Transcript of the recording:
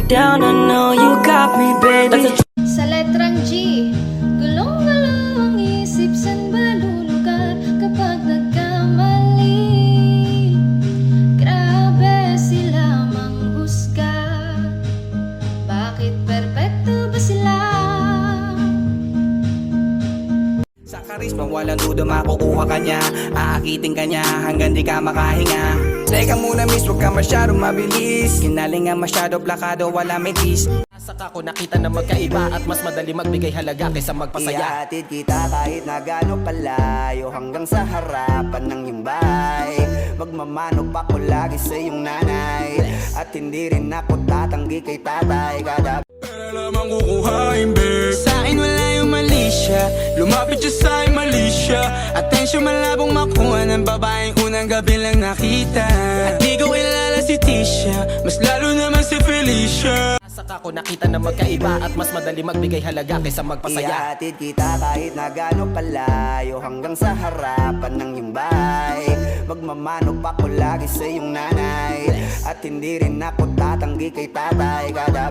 down, I know you got me, baby. Sa letrang G, gulong-gulo ang isip, san ba lulugar kapag nagkamali? Grabe sila manghusga, bakit perpekto ba sila? Sa karisma walang duda makukuha ka niya, aakitin ka niya hanggang di ka makahinga. Teka muna miss, huwag ka masyadong mabilis, kinalingan masyado plakado, wala metis. Saka ko nakita na magkaiba at mas madali magbigay halaga kaysa magpasaya. Ihatid kita kahit na gaano kalayo, hanggang sa harapan ng iyong bahay. Magmamano pa ko lagi sa iyong nanay, at hindi rin ako tatanggi kay tatay. Kada lamang kukuhain, babe. Sa akin wala yung mali siya, lumapit siya sa akin mali siya. Atensyon malabong makuha ng babaeng unang gabi lang nakita. At di ko kilala si Tisha, mas lalo naman si Felicia. Saka ko nakita na magkaiba at mas madali magbigay halaga kaysa magpasaya. ihatid kita kahit na gaano kalayo, hanggang sa harapan ng iyong bahay. Magmamano pa ko lagi sa iyong nanay, at hindi rin ako tatanggi kay tatay. Kada